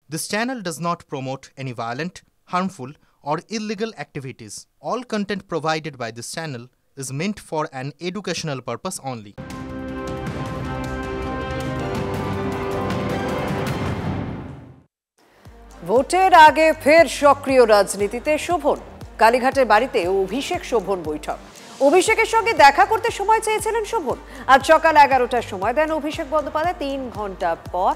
This channel does not promote any violent, harmful, or illegal activities. All content provided by this channel is meant for an educational purpose only. ভোটের আগে ফের সক্রিয় রাজনীতিতে শোভন। কালীঘাটের বাড়িতে অভিষেক শোভন বৈঠক। অভিষেকের সঙ্গে দেখা করতে সময় চেয়েছিলেন শোভন। আজ সকাল 11টার সময় দেন অভিষেক বন্দ্যোপাধ্যায়। 3 ঘন্টা পর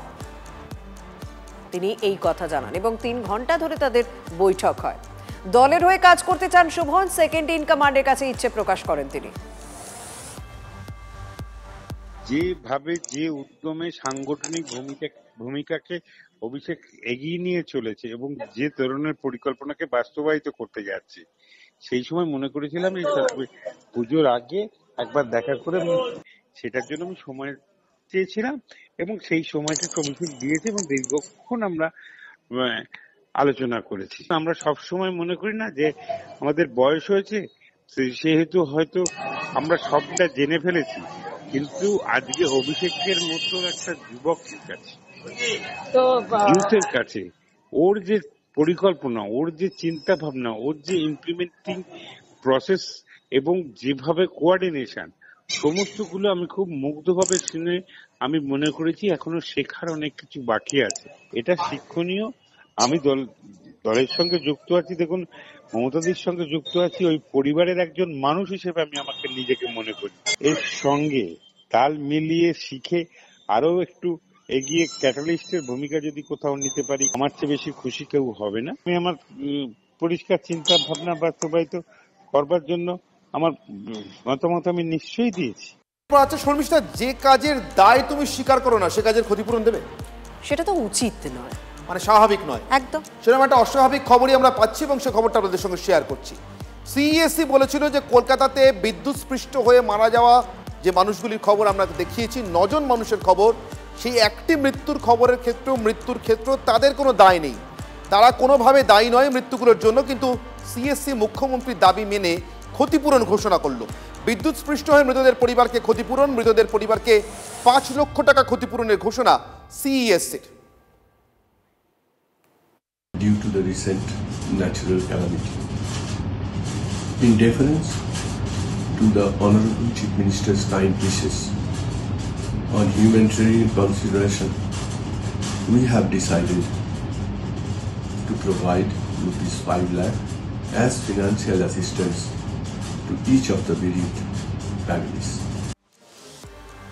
তিনি এই কথা জানান এবং 3 ঘন্টা ধরে তাদের বৈঠক হয়। দলের হয়ে কাজ করতে চান শোভন। সেকেন্ড ইন কমান্ডের কাছে ইচ্ছে প্রকাশ করেন তিনি। যেভাবে যে উদ্যমে সাংগঠনিক ভূমিকাকে অভিষেক এগিয়ে নিয়ে চলেছে এবং যে ধরনের পরিকল্পনাকে বাস্তবায়িত করতে যাচ্ছে, সেই সময় মনে করেছিলাম এই পুজোর আগে একবার দেখা করে সেটার জন্য আমি সময় চেয়েছিলাম এবং সেই সময়টা অভিষেক দিয়েছে এবং দীর্ঘক্ষণ আমরা আলোচনা করেছি। আমরা সবসময় মনে করি না যে আমাদের বয়স হয়েছে, সেহেতু হয়তো আমরা সবটা জেনে ফেলেছি, কিন্তু আজকে অভিষেকের মতো একটা যুবকের কাছে, ইউথের কাছে ওর যে পরিকল্পনা, ওর যে চিন্তা ভাবনা, ওর যে ইমপ্লিমেন্টিং প্রসেস এবং যেভাবে কোঅর্ডিনেশন, সমস্তগুলো আমি খুব মুগ্ধভাবে শুনে আমি মনে করেছি এখনো শেখার অনেক কিছু বাকি আছে। এটা শিক্ষণীয়। আমি দলের সঙ্গে যুক্ত আছি, দেখুন মমতাদির সঙ্গে যুক্ত আছি, ওই পরিবারের একজন মানুষ হিসেবে আমি আমাকে নিজেকে মনে করি। এর সঙ্গে তাল মিলিয়ে শিখে আরো একটু এগিয়ে ক্যাটালিস্টের ভূমিকা যদি কোথাও নিতে পারি, আমার চেয়ে বেশি খুশি কেউ হবে না। আমি আমার পরিষ্কার চিন্তা ভাবনা বাস্তবায়িত করবার জন্য আমার মতামত আমি নিশ্চয়ই দিয়েছি। আচ্ছা শর্মিষ্ঠা, যে কাজের দায় তুমি স্বীকার করো না সে কাজের ক্ষতিপূরণ দেবে? সেটা তো উচিত নয়, মানে স্বাভাবিক নয়। একদম সেরকম একটা অস্বাভাবিক খবরই আমরা পাচ্ছি এবং সে খবরটা আপনাদের সঙ্গে শেয়ার করছি। সিইএসসি বলেছিল যে কলকাতাতে বিদ্যুৎস্পৃষ্ট হয়ে মারা যাওয়া যে মানুষগুলির খবর আমরা দেখিয়েছি, 9 জন মানুষের খবর, সেই একটি মৃত্যুর খবরের ক্ষেত্রেও তাদের কোনো দায় নেই, তারা কোনোভাবে দায়ী নয় মৃত্যুগুলোর জন্য। কিন্তু সিইএসসি মুখ্যমন্ত্রীর দাবি মেনে ক্ষতিপূরণ ঘোষণা করলো। বিদ্যুৎস্পৃষ্ট হয়ে মৃতদের পরিবারকে ক্ষতিপূরণ, মৃতদের পরিবারকে 5 লক্ষ টাকা ক্ষতিপূরণের ঘোষণা সিইএসসির। Due to the recent natural calamity, in deference to the Honorable Chief Minister's kind wishes, on humanitarian consideration, we have decided to provide ₹5 lakh as financial assistance to each of the bereaved families.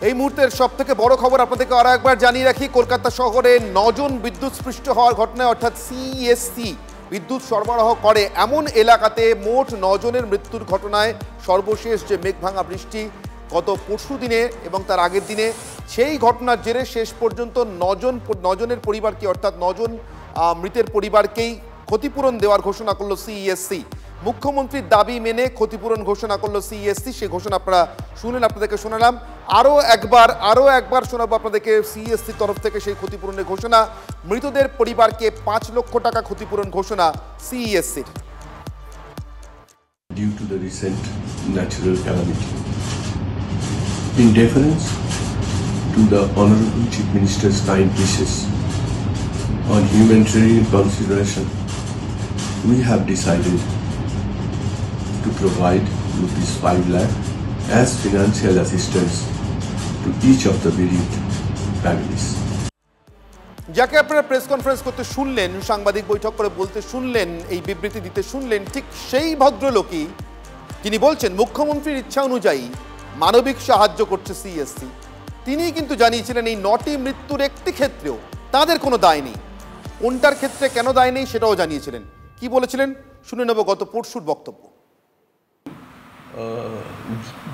এই মুহূর্তের সব থেকে বড় খবর আপনাদেরকে আরো একবার জানিয়ে রাখি, কলকাতা শহরে 9 জন বিদ্যুৎস্পৃষ্ট হওয়ার ঘটনায়, অর্থাৎ সিইএসসি বিদ্যুৎ সরবরাহ করে এমন এলাকাতে মোট 9 জনের মৃত্যুর ঘটনায় সর্বশেষ যে মেঘভাঙা বৃষ্টি গত পরশু দিনে এবং তার আগের দিনে, সেই ঘটনার জেরে শেষ পর্যন্ত 9 জনের পরিবারকে, অর্থাৎ 9 জন মৃতের পরিবারকেই ক্ষতিপূরণ দেওয়ার ঘোষণা করলো সিইএসসি। মুখ্যমন্ত্রীর দাবি মেনে ক্ষতিপূরণ ঘোষণা করলো সিইএসসি। সেই ঘোষণা আপনারা শুনলেন, আপনাদেরকে শোনালাম। আরও একবার শোনাবো আপনাদেরকে সিইএসসির তরফ থেকে সেই ক্ষতিপূরণের ঘোষণা। মৃতদের পরিবারকে 5 লক্ষ টাকা ক্ষতিপূরণ ঘোষণা সিইএসসির। Due to the recent natural calamity, in deference to the Honorable Chief Minister's kind wishes, on humanitarian consideration, we have decided to provide ₹5 lakh as financial assistance to each of the bereaved families. যাকে আপনারা press conference করতে শুনলেন, সাংবাদিক বৈঠক করে বলতে শুনলেন, এই বিবৃতি দিতে শুনলেন, ঠিক সেই ভদ্রলোকই যিনি বলছেন মুখ্যমন্ত্রীর ইচ্ছা অনুযায়ী মানবিক সাহায্য করছে সিইএসসি। তিনি কিন্তু জানিয়েছিলেন এই 9টি মৃত্যুর একটি ক্ষেত্রেও তাদের কোনো দায় নেই। কোনটার ক্ষেত্রে কেন দায় নেই সেটাও জানিয়েছিলেন। কি বলেছিলেন শুনে নেব গত পরশুর বক্তব্য।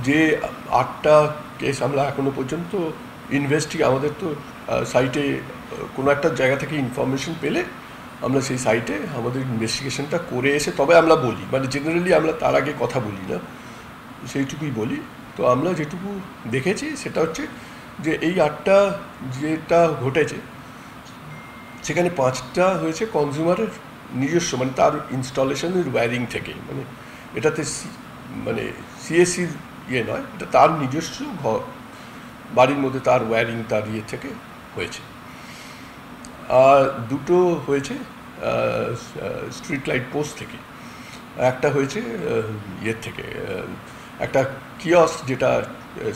যে 8টা কেস আমরা এখনো পর্যন্ত আমাদের তো সাইটে কোনো একটা জায়গা থেকে ইনফরমেশন পেলে আমরা সেই সাইটে আমাদের ইনভেস্টিগেশনটা করে এসে তবে আমরা বলি, মানে জেনারেলি আমরা তার আগে কথা বলি না, সেইটুকুই বলি। তো আমরা যেটুকু দেখেছি সেটা হচ্ছে যে এই 8টা যেটা ঘটেছে সেখানে 5টা হয়েছে কনজিউমারের নিজস্ব, মানে তার ইনস্টলেশনের ওয়্যারিং থেকে, মানে এটাতে মানে সিএসসির নয়, এটা তার নিজস্ব বাড়ির মধ্যে তার ওয়্যারিং তার থেকে হয়েছে। দুটো হয়েছে স্ট্রিট লাইট পোস্ট থেকে, একটা হয়েছে ইয়ের থেকে, একটা কিয়স্ক যেটা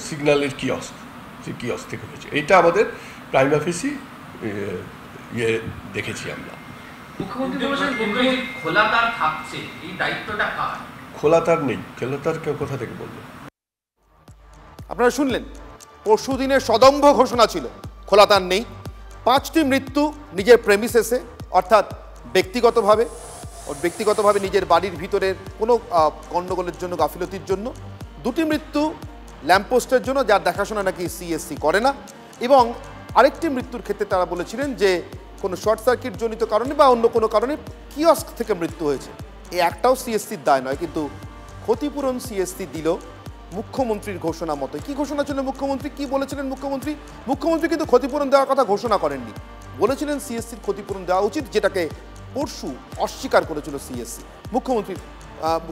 সিগন্যালের কিয়স্ক, সেই কিয়স্ক থেকে হয়েছে। এইটা আমাদের প্রাইম অফিসই ইয়ে দেখেছি আমরা। মুখ্যমন্ত্রী বলেছেন খোলা তার থাকছে, এই দায়িত্বটা কার? খোলা তার নেই, খোলা তার কোথা থেকে বললো? আপনারা শুনলেন, পরশুদিনের সদম্ভ ঘোষণা ছিল খোলা তার নেই। 5টি মৃত্যু নিজের প্রেমিসেসে, অর্থাৎ ব্যক্তিগতভাবে নিজের বাড়ির ভিতরের কোনো গণ্ডগোলের জন্য, গাফিলতির জন্য। 2টি মৃত্যু ল্যাম্পপোস্টের জন্য, যার দেখাশোনা নাকি সিএসসি করে না। এবং আরেকটি মৃত্যুর ক্ষেত্রে তারা বলেছিলেন যে কোনো শর্ট সার্কিট জনিত কারণে বা অন্য কোনো কারণে কিয়স্ক থেকে মৃত্যু হয়েছে। এই একটাও সিএসসির দায় নয়, কিন্তু ক্ষতিপূরণ সিএসসি দিল মুখ্যমন্ত্রীর ঘোষণা মতো। কি ঘোষণা ছিল মুখ্যমন্ত্রী, কি বলেছিলেন মুখ্যমন্ত্রী? মুখ্যমন্ত্রী কিন্তু ক্ষতিপূরণ দেওয়ার কথা ঘোষণা করেননি, বলেছিলেন সিএসসির ক্ষতিপূরণ দেওয়া উচিত, যেটাকে পরশু অস্বীকার করেছিল সিএসসি। মুখ্যমন্ত্রীর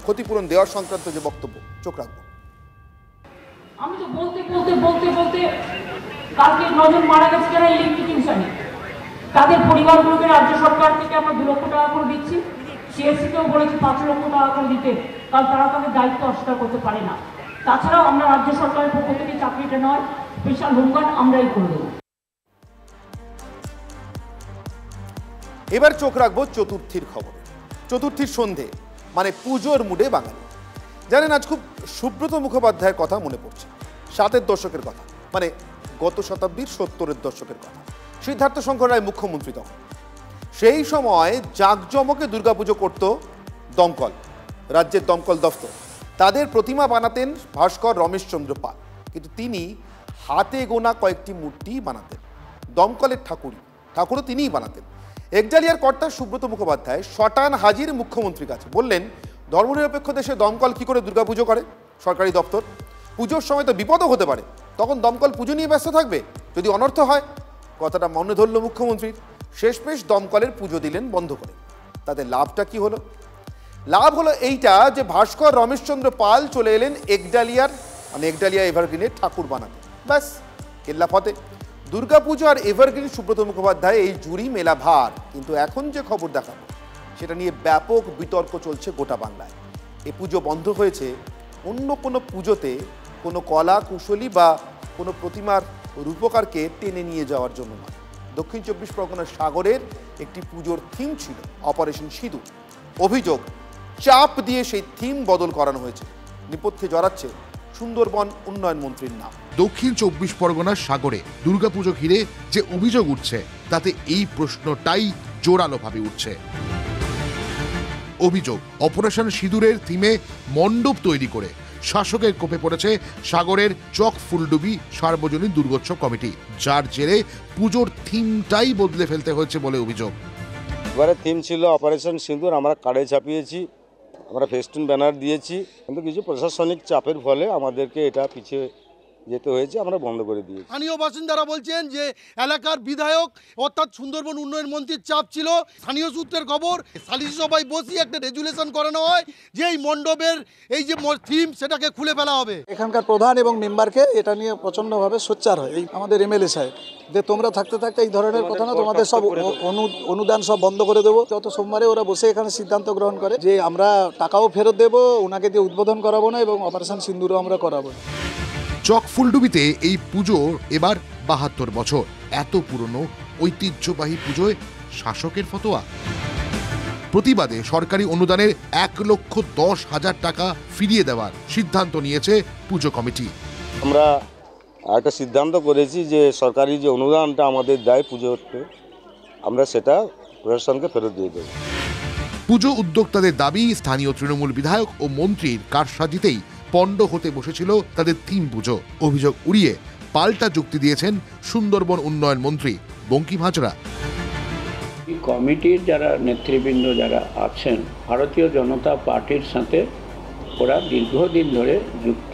ক্ষতিপূরণ দেওয়ার সংক্রান্ত যে বক্তব্য, চোখ রাখবো। আমি তো বলতে কালকে 9 জন মারা গেছে যারা ইলেকট্রিশিয়ানে, তাদের পরিবারগুলোকে রাজ্য সরকার থেকে আমরা 2 লক্ষ টাকা করে দিচ্ছি। সিএসসিকেও বলেছি 5 লক্ষ টাকা করে দিতে, কারণ তারা তাদের দায়িত্ব অস্বীকার করতে পারে না। তাছাড়াও আমরা রাজ্য সরকারের পক্ষ থেকে চাকরিটা নয়, স্পেশাল হোমগার্ড আমরাই করে দেবো। এবার চোখ রাখবো চতুর্থীর খবরে। চতুর্থীর সন্ধে মানে পুজোর মুডে বাঙালি। জানেন, আজ খুব সুব্রত মুখোপাধ্যায়ের কথা মনে পড়ছে। 7-এর দশকের কথা, মানে গত শতাব্দীর 70-এর দশকের কথা। সিদ্ধার্থ শঙ্কর রায় মুখ্যমন্ত্রী তখন। সেই সময় জাঁকজমকে দুর্গাপুজো করত দমকল, রাজ্যের দমকল দফতর। তাদের প্রতিমা বানাতেন ভাস্কর রমেশচন্দ্র পাল, কিন্তু তিনি হাতে গোনা কয়েকটি মূর্তি বানাতেন। দমকলের ঠাকুরও তিনিই বানাতেন। একজালিয়ার কর্তা সুব্রত মুখোপাধ্যায় শটান হাজির মুখ্যমন্ত্রীর কাছে, বললেন ধর্মনিরপেক্ষ দেশে দমকল কি করে দুর্গাপুজো করে? সরকারি দপ্তর, পুজোর সময় তো বিপদও হতে পারে, তখন দমকল পুজো নিয়ে ব্যস্ত থাকবে, যদি অনর্থ হয়। কথাটা মনে ধরল মুখ্যমন্ত্রীর। শেষমেশ দমকলের পুজো দিলেন বন্ধ করে। তাতে লাভটা কি হলো? লাভ হলো এইটা যে ভাস্কর রমেশচন্দ্র পাল চলে এলেন একডালিয়া এভারগ্রিনের ঠাকুর বানাতে। ব্যাস, কেল্লা ফতে। দুর্গাপুজো আর এভারগ্রিন সুব্রত মুখোপাধ্যায় এই জুড়ি মেলা ভার। কিন্তু এখন যে খবর দেখাবো সেটা নিয়ে ব্যাপক বিতর্ক চলছে গোটা বাংলায়। এ পুজো বন্ধ হয়েছে অন্য কোনো পুজোতে কোনো কলা কুশলী বা কোনো প্রতিমার রূপকারকে টেনে নিয়ে যাওয়ার জন্য নয়। দক্ষিণ 24 পরগনার সাগরের একটি পুজোর থিম ছিল অপারেশন সিঁদুর। অভিযোগ, চাপ দিয়ে সেই থিম বদল করানো হয়েছে। নেপথ্যে জড়াচ্ছে সুন্দরবন উন্নয়ন মন্ত্রীর নাম। দক্ষিণ 24 পরগনার সাগরে দুর্গাপুজো ঘিরে যে অভিযোগ উঠছে, তাতে এই প্রশ্নটাই জোরালোভাবে উঠছে। অভিযোগ, অপারেশন সিঁদুরের থিমে মণ্ডপ তৈরি করে শাসকের কোপে পড়েছে সাগরের চক ফুলডুবি সার্বজনীন দুর্গোৎসব কমিটি, যার জেরে পুজোর থিমটাই বদলে ফেলতে হয়েছে বলে অভিযোগ। এবারে থিম ছিল অপারেশন সিঁদুর, আমরা কার্ডে ছাপিয়েছি, আমরা ফেস্টুন ব্যানার দিয়েছি, কিন্তু কিছু প্রশাসনিক চাপের ফলে আমাদেরকে এটা পিছিয়ে যেতে হয়েছে, আমরা বন্ধ করে দিয়েছি। স্থানীয় বাসিন্দারা বলছেন যে এলাকার বিধায়ক অর্থাৎ সুন্দরবন উন্নয়ন মন্ত্রীর চাপ ছিল। স্থানীয় সূত্রের খবর, সালিশি সভায় বসিয়ে একটা রেজুলেশন করানো হয় যে এই মণ্ডপের এই যে থিম সেটাকে খুলে ফেলা হবে। এখানকার প্রধান এবং মেম্বারকে এটা নিয়ে প্রচণ্ডভাবে সোচ্চার হয় এই আমাদের এমএলএ সাহেব, যে তোমরা থাকতে এই ধরনের কথা না, তোমাদের সব অনুদান সব বন্ধ করে দেবো। গত সোমবারে ওরা বসে এখানে সিদ্ধান্ত গ্রহণ করে যে আমরা টাকাও ফেরত দেবো, ওনাকে দিয়ে উদ্বোধন করাবো না এবং অপারেশন সিঁদুরও আমরা করাবো। চক ফুলডুবিতে এই পুজো এবার 72 বছর। এত পুরনো ঐতিহ্যবাহী পুজোয় শাসকের ফতোয়া। প্রতিবাদে সরকারি অনুদানের 1,10,000 টাকা ফিরিয়ে দেওয়ার সিদ্ধান্ত নিয়েছে পুজো কমিটি। আমরা একটা সিদ্ধান্ত করেছি যে সরকারি যে অনুদানটা আমাদের দেয় পুজোতে, আমরা সেটা প্রশাসনকে ফেরত দিয়ে দেব। পুজো উদ্যোক্তাদের দাবি, স্থানীয় তৃণমূল বিধায়ক ও মন্ত্রীর কারসাজিতেই পণ্ড হতে বসেছিল তাদের থিম পুজো। অভিযোগ উড়িয়ে পাল্টা যুক্তি দিয়েছেন সুন্দরবন উন্নয়ন মন্ত্রী বঙ্কিম হাজরা। কমিটির যারা নেতৃবৃন্দ যারা আছেন ভারতীয় জনতা পার্টির সাথে ওরা দীর্ঘদিন ধরে যুক্ত,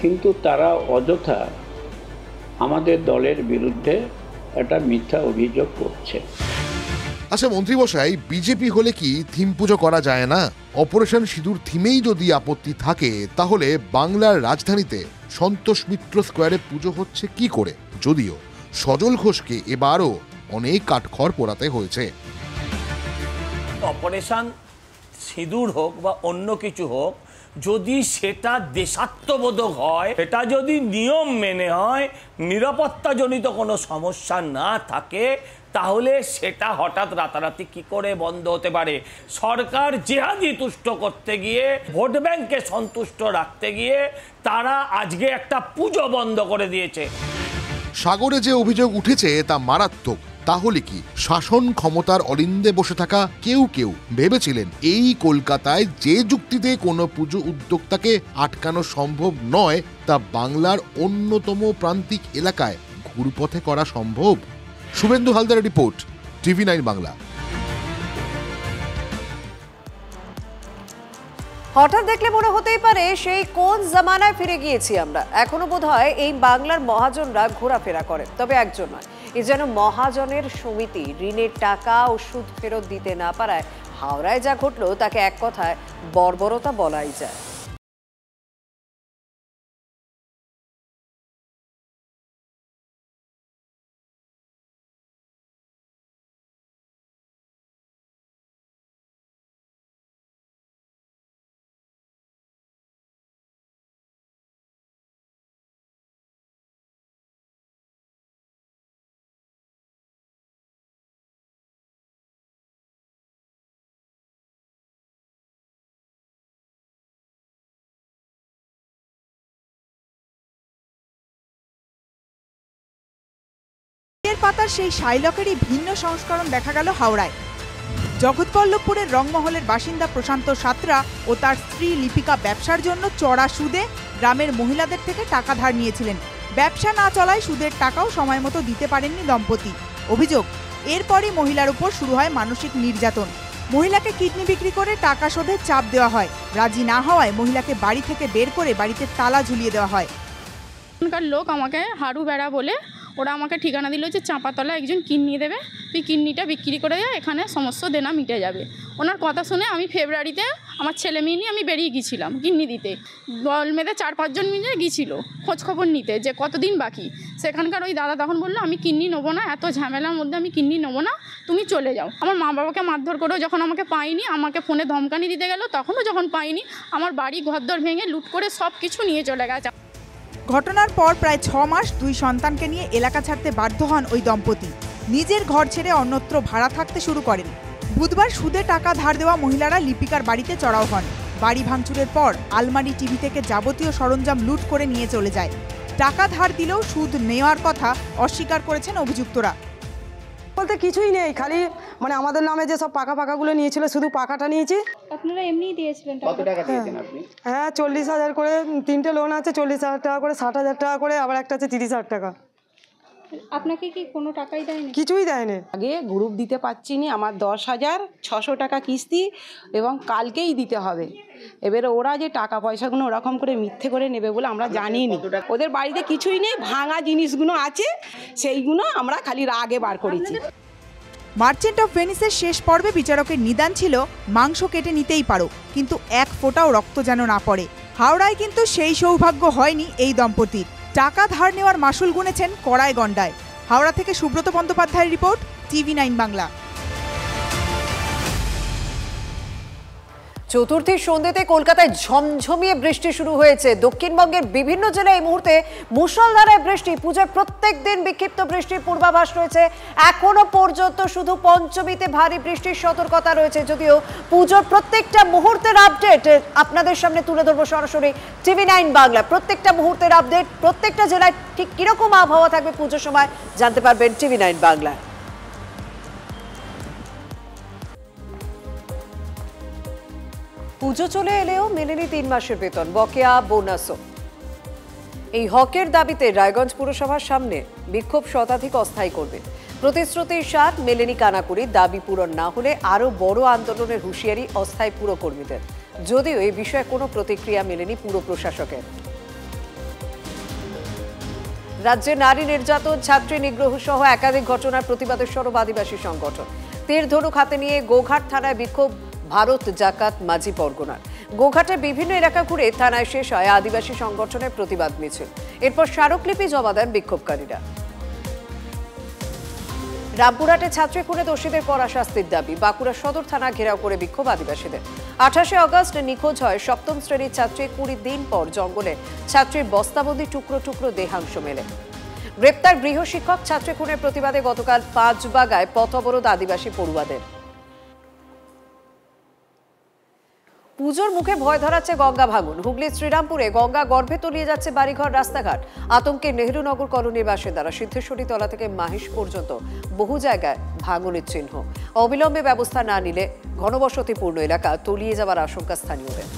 কিন্তু তারা অযথা আমাদের দলের বিরুদ্ধে একটা মিথ্যা অভিযোগ করছে। আচ্ছা মন্ত্রী মশাই, বিজেপি হলে কি থিম পুজো করা যায় না? অপারেশন সিঁদুর থিমেই যদি আপত্তি থাকে, তাহলে বাংলার রাজধানীতে সন্তোষ মিত্র স্কোয়ারে পুজো হচ্ছে কি করে? যদিও সজল ঘোষকে এবারও অনেক কাঠখড় পোড়াতে হয়েছে। অপারেশন সিঁদুর হোক বা অন্য কিছু হোক, যদি সেটা দেশাত্মবোধক হয়, এটা যদি নিয়ম মেনে হয়, নিরাপত্তাজনিত কোনো সমস্যা না থাকে, তাহলে সেটা হঠাৎ রাতারাতি কি করে বন্ধ হতে পারে? সরকার জেহাদি তুষ্ট করতে গিয়ে, ভোট ব্যাংকে সন্তুষ্ট রাখতে গিয়ে তারা আজকে একটা পুজো বন্ধ করে দিয়েছে। সাগরে যে অভিযোগ উঠেছে তা মারাত্মক। তাহলে কি শাসন ক্ষমতার অলিন্দে বসে থাকা কেউ ভেবেছিলেন এই কলকাতায় যে যুক্তিতে কোনো পুজো উদ্যোক্তাকে আটকানো সম্ভব নয়, তা বাংলার অন্যতম প্রান্তিক এলাকায় ঘুরপথে করা সম্ভব? শুভেন্দু হালদারের রিপোর্ট, টিভি 9 বাংলা। হঠাৎ দেখলে মনে হতেই পারে সেই কোন জামানায় ফিরে গিয়েছি আমরা। এখনো বোধহয় এই বাংলার মহাজনরা ঘোরাফেরা করে, তবে একজন নয়। এ যেন মহাজনের সমিতি। ঋণের টাকা ও সুদ ফেরত দিতে না পারায় হাওড়ায় যা ঘটলো তাকে এক কথায় বর্বরতা বলাই যায়। পাতার সেই শাইলকেরই ভিন্ন সংস্করণ দেখা গেল হাওড়ায়। জগৎবল্লভপুরের রংমহলের বাসিন্দা প্রশান্ত সাঁতরা ও তার স্ত্রী লিপিকা ব্যবসার জন্য চড়া সুদে গ্রামের মহিলাদের থেকে টাকা ধার নিয়েছিলেন। ব্যবসা না চলায় সুদের টাকাও সময় মতো দিতে পারেননি দম্পতি। অভিযোগ, এরপরই মহিলার উপর শুরু হয় মানসিক নির্যাতন। মহিলাকে কিডনি বিক্রি করে টাকা শোধে চাপ দেওয়া হয়। রাজি না হওয়ায় মহিলাকে বাড়ি থেকে বের করে বাড়িতে তালা ঝুলিয়ে দেওয়া হয়। এখানকার লোক আমাকে হাড়ু বেড়া বলে ওরা আমাকে ঠিকানা দিল যে চাঁপাতলা একজন কিডনি দেবে, তুই কিডনিটা বিক্রি করে দেয়, এখানে সমস্ত দেনা মিটে যাবে। ওনার কথা শুনে আমি ফেব্রুয়ারিতে আমার ছেলে মেয়ে নিয়ে আমি বেরিয়ে গিয়েছিলাম কিডনি দিতে। দল মেয়েদের 4-5 জন মিলে গিয়েছিল খোঁজখবর নিতে যে কতদিন বাকি। সেখানকার ওই দাদা তখন বললো আমি কিডনি নেবো না, এত ঝামেলার মধ্যে আমি কিডনি নেবো না, তুমি চলে যাও। আমার মা বাবাকে মারধর করেও যখন আমাকে পাইনি, আমাকে ফোনে ধমকানি দিতে গেল, তখনও যখন পাইনি আমার বাড়ি ঘরদর ভেঙে লুট করে সব কিছু নিয়ে চলে গেছে। ঘটনার পর প্রায় 6 মাস 2 সন্তানকে নিয়ে এলাকা ছাড়তে বাধ্য হন ওই দম্পতি। নিজের ঘর ছেড়ে অন্যত্র ভাড়া থাকতে শুরু করেন। বুধবার সুদে টাকা ধার দেওয়া মহিলারা লিপিকার বাড়িতে চড়াও হন। বাড়ি ভাঙচুরের পর আলমারি, টিভি থেকে যাবতীয় সরঞ্জাম লুট করে নিয়ে চলে যায়। টাকা ধার দিলেও সুদ নেওয়ার কথা অস্বীকার করেছেন অভিযুক্তরা। বলতে কিছুই নেই, খালি মানে আমাদের নামে যে সব পাকাগুলো নিয়েছিল, শুধু পাকাটা নিয়েছি। আপনারা এমনিই দিয়েছিলেন? কত টাকা দিয়েছেন আপনি? হ্যাঁ 40,000 করে, 3টে লোন আছে, 40,000 টাকা করে, 60,000 টাকা করে, আবার একটা আছে 30,000 টাকা। আপনাকে কি কোনো টাকাই দেয়নি? কিছুই দেয়নি। আগে গ্রুপ দিতে পারছি না, আমার 10,600 টাকা কিস্তি এবং কালকেই দিতে হবে। এবারে ওরা যে টাকা পয়সাগুলো ওরকম করে মিথ্যে করে নেবে বলে আমরা জানিনি। ওদের বাড়িতে কিছুই নেই, ভাঙা জিনিসগুলো আছে, সেইগুলো আমরা খালি রাগে বার করেছি। মার্চেন্ট অফ ভেনিসের শেষ পর্বে বিচারকের নিদান ছিল মাংস কেটে নিতেই পারো, কিন্তু এক ফোঁটাও রক্ত যেন না পড়ে। হাওড়ায় কিন্তু সেই সৌভাগ্য হয়নি এই দম্পতির। টাকা ধার নেওয়ার মাসুল গুনেছেন কড়ায় গন্ডায়। হাওড়া থেকে সুব্রত বন্দ্যোপাধ্যায়ের রিপোর্ট, টিভি 9 বাংলা। চতুর্থীর সন্ধ্যেতে কলকাতায় ঝমঝমিয়ে বৃষ্টি শুরু হয়েছে। দক্ষিণবঙ্গের বিভিন্ন জেলায় এই মুহূর্তে মুষলধারায় বৃষ্টি। পূজার প্রত্যেক দিন বিক্ষিপ্ত বৃষ্টির পূর্বাভাস রয়েছে। এখনো পর্যন্ত শুধু পঞ্চমীতে ভারী বৃষ্টির সতর্কতা রয়েছে। যদিও পুজোর প্রত্যেকটা মুহূর্তের আপডেট আপনাদের সামনে তুলে ধরবো সরাসরি টিভি 9 বাংলা। প্রত্যেকটা মুহূর্তের আপডেট, প্রত্যেকটা জেলায় ঠিক কিরকম আবহাওয়া থাকবে পুজোর সময় জানতে পারবেন টিভি 9 বাংলা। পুজো চলে এলেও মেলেনি 3 মাসের বেতন, বকেয়া বোনাসও। এই হকের দাবিতে রায়গঞ্জ পুরসভার সামনে বিক্ষোভ শতাধিক অস্থায়ী করবে। প্রতিশ্রুতির স্বাদ মেলেনি কানাকুড়ি। দাবি পূরণ না হলে আরও বড় আন্দোলনের হুঁশিয়ারি অস্থায়ী পুর কর্মীদের। যদিও এই বিষয়ে কোনো প্রতিক্রিয়া মেলেনি পুর প্রশাসকের। রাজ্যে নারী নির্যাতন, ছাত্রী নিগ্রহ সহ একাধিক ঘটনার প্রতিবাদে সরব আদিবাসী সংগঠন। তীর ধনুক হাতে নিয়ে গোঘাট থানায় বিক্ষোভ ভারত জাকাত মাঝি পরগনার। গোঘাটের বিভিন্ন এলাকা ঘুরে থানায় শেষ হয় আদিবাসী সংগঠনের প্রতিবাদ মিছিল। এরপর স্মারকলিপি জমা দেন বিক্ষোভকারীরা। রামপুরহাটে ছাত্রী খুনে দোষীদের কড়া শাস্তির দাবি। বাঁকুড়া সদর থানা ঘেরাও করে বিক্ষোভ আদিবাসীদের। 28 আগস্ট নিখোঁজ হয় 7ম শ্রেণীর ছাত্রী। 20 দিন পর জঙ্গলে ছাত্রীর বস্তাবন্দি টুকরো টুকরো দেহাংশ মেলে। গ্রেপ্তার গৃহশিক্ষক। ছাত্রী খুনের প্রতিবাদে গতকাল পাঁচবাগায় পথ অবরোধ আদিবাসী পড়ুয়াদের। পুজোর মুখে ভয় ধরাচ্ছে গঙ্গা ভাঙন। হুগলির শ্রীরামপুরে গঙ্গা গর্ভে তলিয়ে যাচ্ছে বাড়িঘর, রাস্তাঘাট। আতঙ্কে নেহরুনগর কলোনির বাসিন্দারা। সিদ্ধেশ্বরী তলা থেকে মাহিষ পর্যন্ত বহু জায়গায় ভাঙনের চিহ্ন। অবিলম্বে ব্যবস্থা না নিলে ঘনবসতিপূর্ণ এলাকা তলিয়ে যাওয়ার আশঙ্কা স্থানীয়দের।